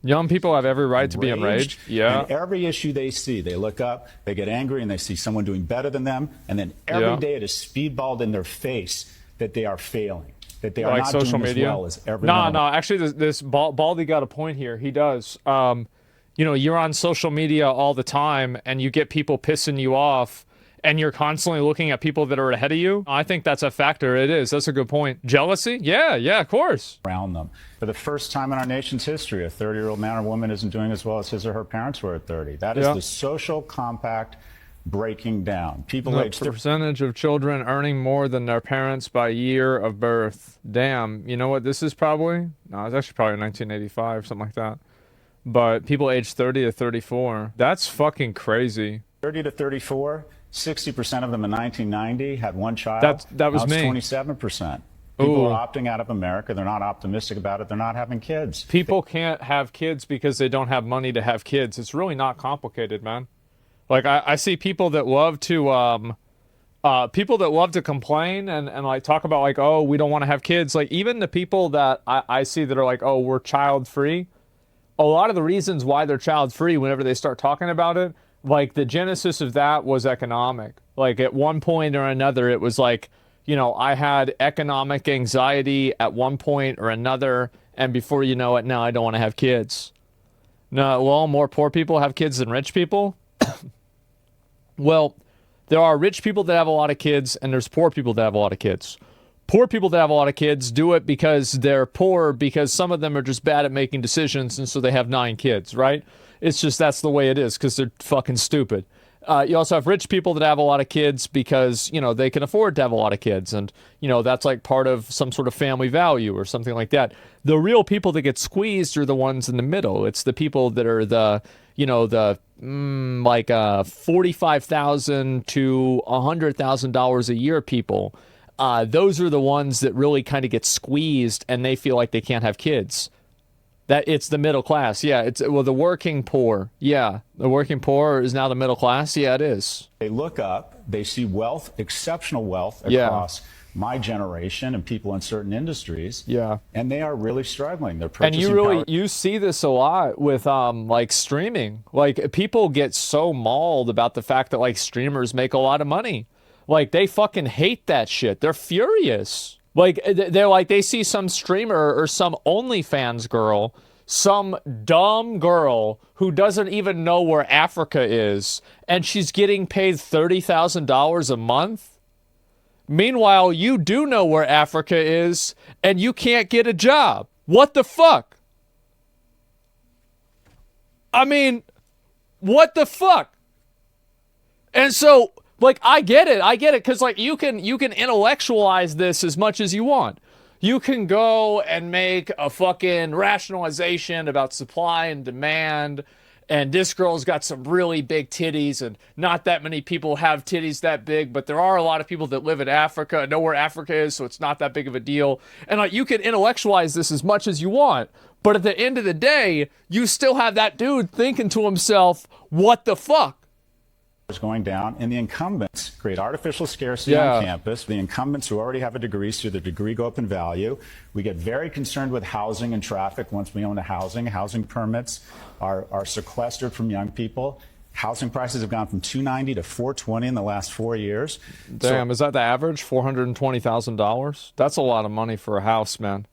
Young people have every right to be enraged. Yeah. And every issue they see, they look up, they get angry, and they see someone doing better than them. And then every day it is speedballed in their face that they are failing, that they are like not social doing media. as well as everyone. No. Actually, this Baldy got a point here. He does. You know, you're on social media all the time, and you get people pissing you off, and you're constantly looking at people that are ahead of you. I think that's a factor. It is. That's a good point. Jealousy? Yeah, of course. Around them. For the first time in our nation's history, a 30-year-old man or woman isn't doing as well as his or her parents were at 30. That is the social compact breaking down. People the aged percentage of children earning more than their parents by year of birth. Damn. You know what this is probably? No, it's actually probably 1985, something like that. But people aged 30 to 34. That's fucking crazy. 30 to 34, 60% of them in 1990 had one child. That was now me. It's 27%. People are opting out of America. They're not optimistic about it. They're not having kids. People can't have kids because they don't have money to have kids. It's really not complicated, man. Like I see people that love to complain and like talk about like, oh, we don't want to have kids. Like even the people that I see that are like, oh, we're child free. A lot of the reasons why they're child free, whenever they start talking about it, like the genesis of that was economic. Like at one point or another, it was like, you know, I had economic anxiety at one point or another, and before you know it, now I don't want to have kids. No, well, more poor people have kids than rich people. Well, there are rich people that have a lot of kids, and there's poor people that have a lot of kids. Poor people that have a lot of kids do it because they're poor, because some of them are just bad at making decisions, and so they have 9 kids, right? It's just that's the way it is because they're fucking stupid. You also have rich people that have a lot of kids because, you know, they can afford to have a lot of kids, and, you know, that's like part of some sort of family value or something like that. The real people that get squeezed are the ones in the middle. It's the people that are the, you know, the $45,000 to $100,000 a year people. Those are the ones that really kind of get squeezed, and they feel like they can't have kids. That it's the middle class. Yeah, it's the working poor. Yeah, the working poor is now the middle class. Yeah, it is. They look up, they see wealth, exceptional wealth across my generation and people in certain industries. Yeah, and they are really struggling. They're purchasing and you see this a lot with like streaming. Like people get so mauled about the fact that like streamers make a lot of money. Like, they fucking hate that shit. They're furious. Like, they're like, they see some streamer or some OnlyFans girl, some dumb girl who doesn't even know where Africa is, and she's getting paid $30,000 a month. Meanwhile, you do know where Africa is, and you can't get a job. What the fuck? I mean, what the fuck? And so... like, I get it, because, like, you can intellectualize this as much as you want. You can go and make a fucking rationalization about supply and demand, and this girl's got some really big titties, and not that many people have titties that big, but there are a lot of people that live in Africa and know where Africa is, so it's not that big of a deal. And, like, you can intellectualize this as much as you want, but at the end of the day, you still have that dude thinking to himself, what the fuck? Is going down, and the incumbents create artificial scarcity on campus. The incumbents who already have a degree, so their degree go up in value. We get very concerned with housing and traffic once we own the housing. Housing permits are sequestered from young people. Housing prices have gone from $290 to $420 in the last 4 years. Damn, is that the average? $420,000? That's a lot of money for a house, man.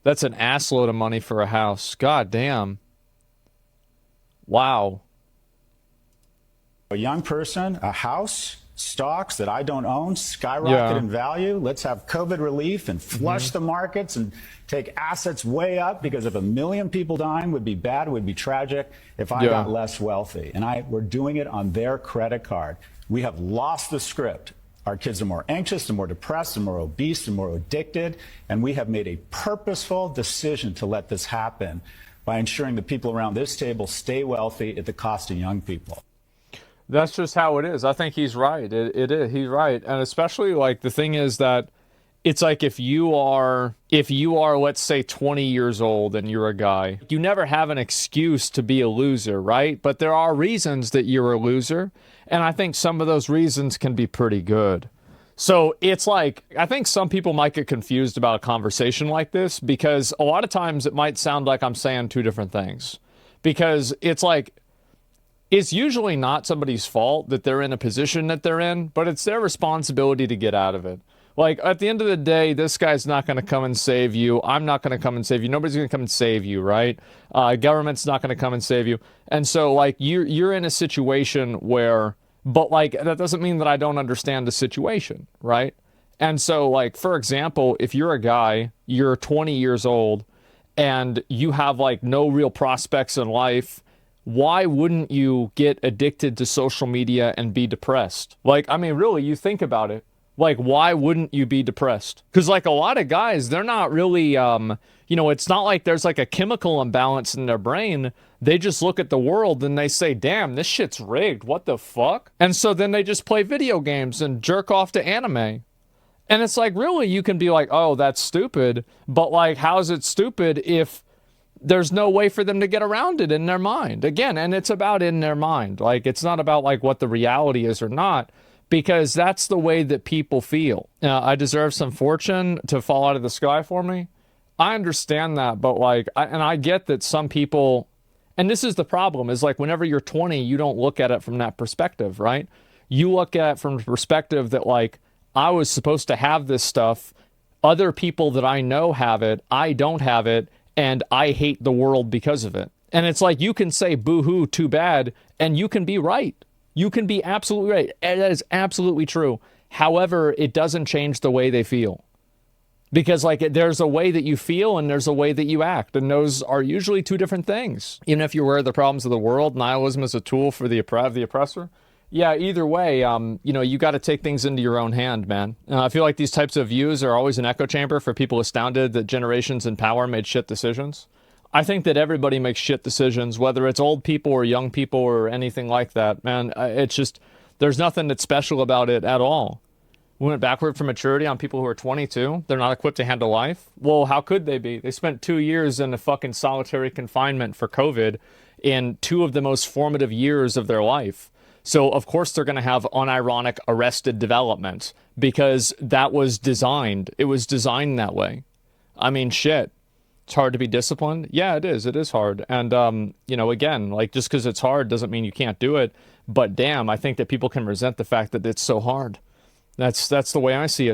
That's an assload of money for a house. God damn. Wow. A young person, a house, stocks that I don't own, skyrocket in value. Let's have COVID relief and flush the markets and take assets way up, because if 1 million people dying would be bad, it would be tragic if I got less wealthy. And we're doing it on their credit card. We have lost the script. Our kids are more anxious and more depressed and more obese and more addicted. And we have made a purposeful decision to let this happen by ensuring the people around this table stay wealthy at the cost of young people. That's just how it is. I think he's right. It is. He's right. And especially, like, the thing is that it's like if you are, let's say, 20 years old and you're a guy, you never have an excuse to be a loser, right? But there are reasons that you're a loser. And I think some of those reasons can be pretty good. So it's like, I think some people might get confused about a conversation like this because a lot of times it might sound like I'm saying two different things. Because it's like, it's usually not somebody's fault that they're in a position that they're in, but it's their responsibility to get out of it. Like, at the end of the day, this guy's not going to come and save you. I'm not going to come and save you. Nobody's going to come and save you, right? Government's not going to come and save you. And so, like, you're in a situation where, but, like, that doesn't mean that I don't understand the situation, right? And so, like, for example, if you're a guy, you're 20 years old, and you have, like, no real prospects in life, why wouldn't you get addicted to social media and be depressed? Like, I mean, really, you think about it. Like, why wouldn't you be depressed? Because, like, a lot of guys, they're not really, you know, it's not like there's, like, a chemical imbalance in their brain. They just look at the world and they say, damn, this shit's rigged. What the fuck? And so then they just play video games and jerk off to anime. And it's like, really, you can be like, oh, that's stupid. But, like, how's it stupid if there's no way for them to get around it in their mind? Again, and it's about in their mind. Like, it's not about, like, what the reality is or not. Because that's the way that people feel. I deserve some fortune to fall out of the sky for me. I understand that, but like, I get that some people, and this is the problem, is like whenever you're 20, you don't look at it from that perspective, right? You look at it from the perspective that like, I was supposed to have this stuff. Other people that I know have it. I don't have it. And I hate the world because of it. And it's like, you can say, boo-hoo, too bad. And you can be right. You can be absolutely right. And that is absolutely true. However, it doesn't change the way they feel. Because, like, there's a way that you feel and there's a way that you act. And those are usually two different things. Even if you're aware of the problems of the world, nihilism is a tool for the oppressor. Yeah, either way, you know, you got to take things into your own hand, man. I feel like these types of views are always an echo chamber for people astounded that generations in power made shit decisions. I think that everybody makes shit decisions, whether it's old people or young people or anything like that, man. It's just, there's nothing that's special about it at all. We went backward for maturity on people who are 22. They're not equipped to handle life. Well, how could they be? They spent 2 years in a fucking solitary confinement for COVID in 2 of the most formative years of their life. So, of course, they're going to have unironic arrested development because that was designed. It was designed that way. I mean, shit. It's hard to be disciplined. Yeah, it is. It is hard. And, you know, again, like just because it's hard doesn't mean you can't do it. But damn, I think that people can resent the fact that it's so hard. That's the way I see it.